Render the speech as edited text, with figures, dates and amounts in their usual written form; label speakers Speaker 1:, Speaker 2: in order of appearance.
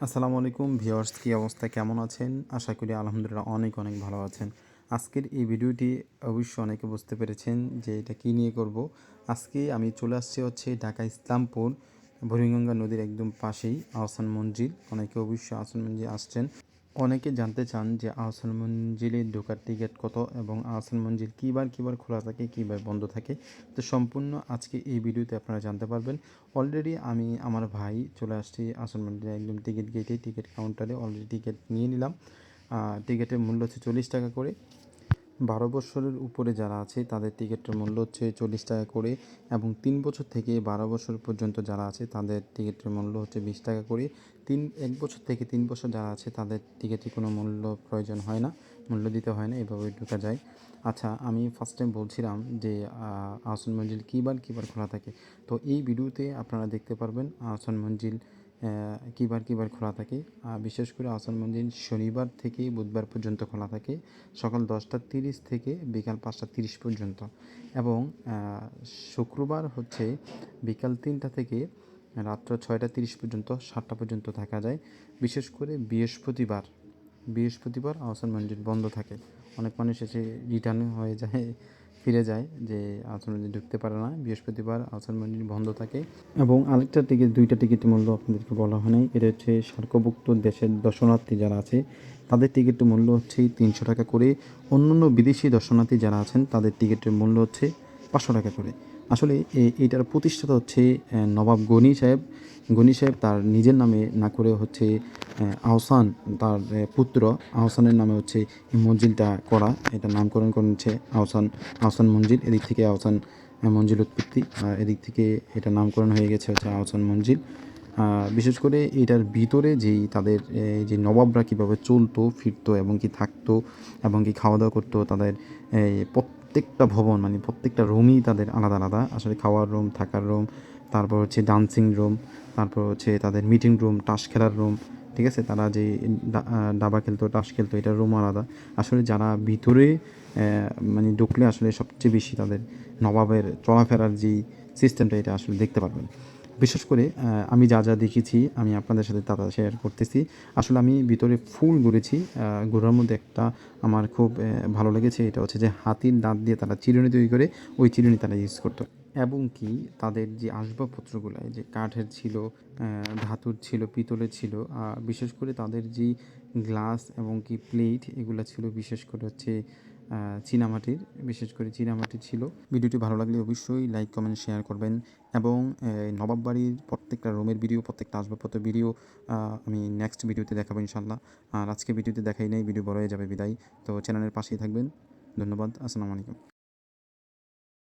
Speaker 1: আসসালামু আলাইকুম ভিউয়ার্স, কী অবস্থা, কেমন আছেন? আশা করি আলহামদুলিল্লাহ অনেক অনেক ভালো আছেন। আজকের এই ভিডিওটি অবশ্যই অনেকে বুঝতে পেরেছেন যে এটা কী নিয়ে করব। আজকে আমি চলে আসছি ঢাকা ইসলামপুর, বুড়িগঙ্গা নদীর একদম পাশেই আহসান মঞ্জিল। অনেকে অবশ্যই আহসান মঞ্জিল আসছেন। অনেকে জানতে চান যে আহসান মঞ্জিলে ঢোকার টিকিট কত এবং আহসান মঞ্জিল কী বার খোলা থাকে, কী বার বন্ধ থাকে। তো সম্পূর্ণ আজকে এই ভিডিওতে আপনারা জানতে পারবেন। অলরেডি আমি আমার ভাই চলে আসছি আহসান মঞ্জিলে একদম টিকিট গেটে, টিকিট কাউন্টারে অলরেডি টিকিট নিয়ে নিলাম। টিকিটের মূল্য হচ্ছে 40 টাকা করে। 12 বছরের উপরে যারা আছে তাদের টিকিটের মূল্য হচ্ছে 40 টাকা করে, এবং 3 বছর থেকে 12 বছর পর্যন্ত যারা আছে তাদের টিকিটের মূল্য হচ্ছে 20 টাকা করে। 1 বছর থেকে 3 বছর যারা আছে তাদের টিকিটে কোনো মূল্য প্রয়োজন হয় না, মূল্য দিতে হয় না, এভাবে ঢোকা যায়। আচ্ছা, আমি ফার্স্ট টাইম বলছিলাম যে আহসান মঞ্জিল কী বার খোলা থাকে। তো এই ভিডিওতে আপনারা দেখতে পারবেন আহসান মঞ্জিল কী বার খোলা থাকে। বিশেষ করে আহসান মঞ্জিল শনিবার থেকে বুধবার পর্যন্ত খোলা থাকে, সকাল 10টা 30 থেকে বিকাল 5টা 30 পর্যন্ত, এবং শুক্রবার হচ্ছে বিকাল 3টা থেকে রাত্র 6টা 30 পর্যন্ত, 7টা পর্যন্ত থাকা যায়। বিশেষ করে বৃহস্পতিবার আহসান মঞ্জিল বন্ধ থাকে। অনেক মানুষ এসে রিটার্ন হয়ে যায়, ফিরে যায়, যে আহসান মঞ্জিল ঢুকতে পারে না। বৃহস্পতিবার আহসান মঞ্জিল বন্ধ থাকে। এবং আরেকটা টিকিট, 2টা টিকিটের মূল্য আপনাদেরকে বলা হয় নাই। এটা হচ্ছে সার্কভুক্ত দেশের দর্শনার্থী যারা আছে তাদের টিকিটের মূল্য হচ্ছে 300 টাকা করে। অন্যান্য বিদেশি দর্শনার্থী যারা আছেন তাদের টিকিটের মূল্য হচ্ছে 500 টাকা করে। আসলে এইটার প্রতিষ্ঠাতা হচ্ছে নবাব গনি সাহেব তার নিজের নামে না করে হচ্ছে আহসান, তার পুত্র আহসানের নামে হচ্ছে এই মঞ্জিলটা করা। এটা নামকরণ করেন হচ্ছে আহসান মঞ্জিল। এদিক থেকে আহসান মঞ্জিল উৎপত্তি, এদিক থেকে এটা নামকরণ হয়ে গেছে হচ্ছে আহসান মঞ্জিল। বিশেষ করে এটার ভিতরে যেই তাদের যে নবাবরা কীভাবে চলতো ফিরতো এবং কি থাকতো এবং কি খাওয়া দাওয়া করতো, তাদের প্রত্যেকটা ভবন, মানে প্রত্যেকটা রুমই তাদের আলাদা আলাদা। আসলে খাওয়ার রুম, থাকার রুম, তারপর হচ্ছে ডান্সিং রুম, তারপর হচ্ছে তাদের মিটিং রুম, তাস খেলার রুম, ঠিক আছে, তারা যে দাবা খেলতো, তাস খেলতো, এটার রুম আলাদা। আসলে যারা ভিতরে মানে ঢুকলে আসলে সবচেয়ে বেশি তাদের নবাবের চলাফেরার যেই সিস্টেমটা, এটা আসলে দেখতে পারবেন। বিশেষ করে আমি যা যা দেখেছি আমি আপনাদের সাথে তা শেয়ার করতেছি। আসলে আমি ভিতরে ফুল ঘুরেছি। ঘোরার মধ্যে একটা আমার খুব ভালো লেগেছে, এটা হচ্ছে যে হাতির দাঁত দিয়ে তারা চিরুনি তৈরি করে, ওই চিরুনি তারা ইউজ করতো। এবং কি তাদের যে আসবাবপত্রগুলো যে কাঠের ছিল, ধাতুর ছিল, পিতলের ছিল, বিশেষ করে তাদের যে গ্লাস এবং কি প্লেট, এগুলো ছিল বিশেষ করে হচ্ছে চীনামাটির, বিশেষ করে চীনামাটির ছিল। ভিডিওটি ভালো লাগলে অবশ্যই লাইক কমেন্ট শেয়ার করবেন। এবং নবাব বাড়ির প্রত্যেকটা রুমের ভিডিও, প্রত্যেকটা আসবাবপত্রের ভিডিও আমি নেক্সট ভিডিওতে দেখাবো ইনশাল্লাহ। আর আজকে ভিডিওতে দেখাই নাই, ভিডিও বড় হয়ে যাবে বিদায়। তো চ্যানেলের পাশেই থাকবেন। ধন্যবাদ। আসসালামু আলাইকুম।